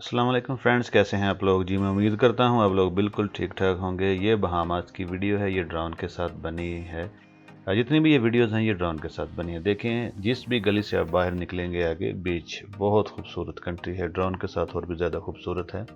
अस्सलाम वालेकुम फ्रेंड्स, कैसे हैं आप लोग। जी मैं उम्मीद करता हूं आप लोग बिल्कुल ठीक ठाक होंगे। ये बहामास की वीडियो है, ये ड्रोन के साथ बनी है। जितनी भी ये वीडियोस हैं ये ड्रोन के साथ बनी है। देखें, जिस भी गली से आप बाहर निकलेंगे आगे बीच बहुत खूबसूरत कंट्री है, ड्रोन के साथ और भी ज़्यादा खूबसूरत है।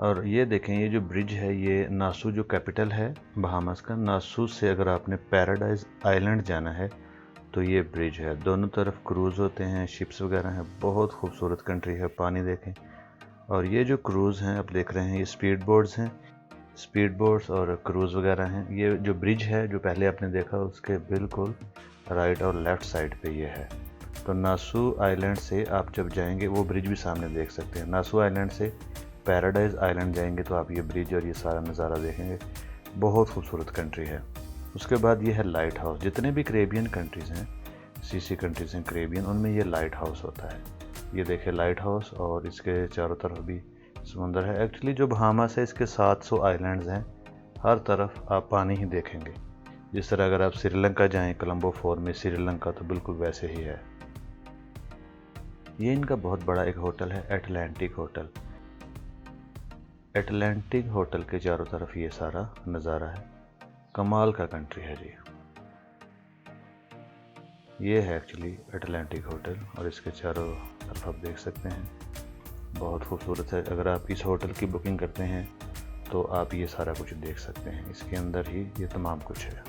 और ये देखें, ये जो ब्रिज है ये नासू जो कैपिटल है बहामास का, नासू से अगर आपने पैराडाइज आइलैंड जाना है तो ये ब्रिज है। दोनों तरफ क्रूज़ होते हैं, शिप्स वगैरह हैं। बहुत खूबसूरत कंट्री है, पानी देखें। और ये जो क्रूज़ हैं आप देख रहे हैं, ये स्पीड बोट्स हैं, स्पीड बोट्स और क्रूज़ वगैरह हैं। ये जो ब्रिज है जो पहले आपने देखा उसके बिल्कुल राइट और लेफ़्ट साइड पे ये है। तो नासू आइलैंड से आप जब जाएंगे वो ब्रिज भी सामने देख सकते हैं। नासू आइलैंड से पैराडाइज आइलैंड जाएंगे तो आप ये ब्रिज और ये सारा नज़ारा देखेंगे। बहुत खूबसूरत कंट्री है। उसके बाद ये है लाइट हाउस। जितने भी करेबियन कंट्रीज़ हैं, सीसी कंट्रीज़ हैं करेबियन, उनमें ये लाइट हाउस होता है। ये देखें लाइट हाउस, और इसके चारों तरफ भी समुंदर है। एक्चुअली जो बहामास है इसके 700 आइलैंड्स हैं, हर तरफ आप पानी ही देखेंगे। जिस तरह अगर आप श्रीलंका जाएं, कोलंबो फोर में श्रीलंका, तो बिल्कुल वैसे ही है। ये इनका बहुत बड़ा एक होटल है, एटलांटिक होटल। एटलांटिक होटल के चारों तरफ ये सारा नज़ारा है। कमाल का कंट्री है जी। ये है एक्चुअली एटलांटिक होटल, और इसके चारों तरफ आप देख सकते हैं, बहुत खूबसूरत है। अगर आप इस होटल की बुकिंग करते हैं तो आप ये सारा कुछ देख सकते हैं। इसके अंदर ही ये तमाम कुछ है।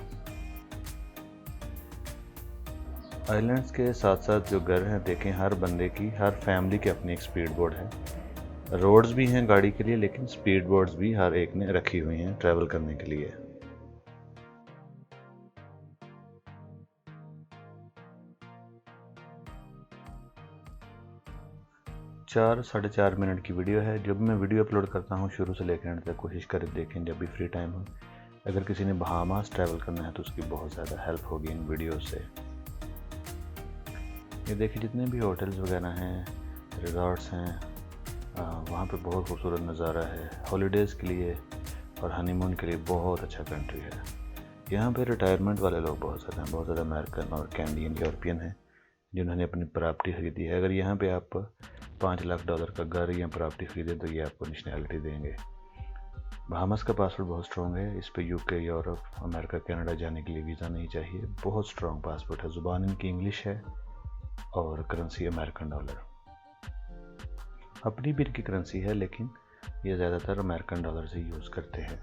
आइलैंड्स के साथ साथ जो घर हैं देखें, हर बंदे की, हर फैमिली की अपनी एक स्पीड बोट है। रोड्स भी हैं गाड़ी के लिए, लेकिन स्पीड बोट्स भी हर एक ने रखी हुई हैं ट्रैवल करने के लिए। चार 4.5 मिनट की वीडियो है। जब मैं वीडियो अपलोड करता हूँ शुरू से लेकर एंड तक कोशिश करें देखें जब भी फ्री टाइम हो। अगर किसी ने बहामास ट्रैवल करना है तो उसकी बहुत ज़्यादा हेल्प होगी इन वीडियो से। ये देखिए, जितने भी होटल्स वगैरह हैं, रिजॉर्ट्स हैं, वहाँ पे बहुत खूबसूरत नज़ारा है। हॉलीडेज़ के लिए और हनीमून के लिए बहुत अच्छा कंट्री है। यहाँ पे रिटायरमेंट वाले लोग बहुत ज़्यादा हैं, बहुत ज़्यादा अमेरिकन और कैनेडियन, यूरोपियन हैं जिन्होंने अपनी प्रॉपर्टी खरीदी है। अगर यहाँ पे आप $5 लाख का घर या प्रॉपर्टी खरीदें तो ये आपको नेशनैलिटी देंगे। बहामास का पासपोर्ट बहुत स्ट्रॉन्ग है। इस पे यूके, यूरोप, अमेरिका, कनाडा जाने के लिए वीज़ा नहीं चाहिए। बहुत स्ट्रॉन्ग पासपोर्ट है। ज़ुबान इनकी इंग्लिश है और करेंसी अमेरिकन डॉलर। अपनी भी इनकी करेंसी है, लेकिन ये ज़्यादातर अमेरिकन डॉलर से यूज़ करते हैं।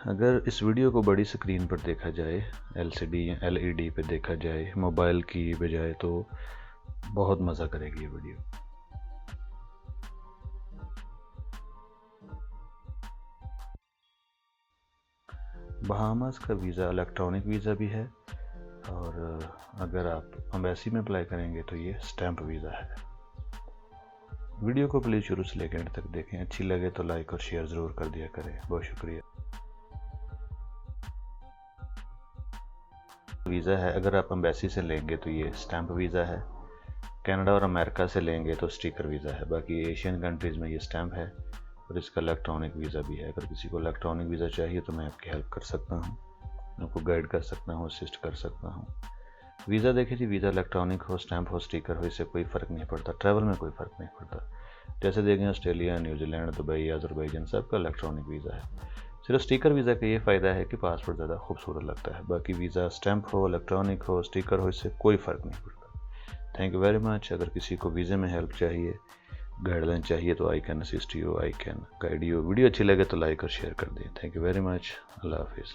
अगर इस वीडियो को बड़ी स्क्रीन पर देखा जाए, LCD या LED पे देखा जाए मोबाइल की बजाय, तो बहुत मज़ा करेगी ये वीडियो। बहामास का वीज़ा इलेक्ट्रॉनिक वीज़ा भी है, और अगर आप एम्बेसी में अप्लाई करेंगे तो ये स्टैंप वीज़ा है। वीडियो को प्लीज़ शुरू से लेकर एंड तक देखें। अच्छी लगे तो लाइक और शेयर ज़रूर कर दिया करें। बहुत शुक्रिया। वीज़ा है, अगर आप एम्बेसी से लेंगे तो ये स्टैंप वीज़ा है। कनाडा और अमेरिका से लेंगे तो स्टिकर वीज़ा है। बाकी एशियन कंट्रीज़ में ये स्टैंप है, और इसका इलेक्ट्रॉनिक वीज़ा भी है। अगर किसी को इलेक्ट्रॉनिक वीज़ा चाहिए तो मैं आपकी हेल्प कर सकता हूँ, आपको गाइड कर सकता हूँ, असिस्ट कर सकता हूँ। वीज़ा देखिए जी, वीज़ा इलेक्ट्रॉनिक हो, स्टैंप हो, स्टिकर हो, इससे कोई फ़र्क नहीं पड़ता। ट्रैवल में कोई फ़र्क नहीं पड़ता। जैसे देखें ऑस्ट्रेलिया, न्यूजीलैंड, दुबई, अज़रबैजान, सबका इलेक्ट्रॉनिक वीज़ा है। सिर्फ स्टिकर वीज़ा का ये फ़ायदा है कि पासपोर्ट ज़्यादा खूबसूरत लगता है। बाकी वीज़ा स्टैंप हो, इलेक्ट्रॉनिक हो, स्टिकर हो, इससे कोई फ़र्क नहीं पड़ता। Thank you very much. अगर किसी को वीज़े में हेल्प चाहिए, गाइडलाइन चाहिए, तो I can assist you, I can guide you. Video अच्छी लगे तो लाइक और शेयर कर दें। Thank you very much. अल्लाह हाफिज़।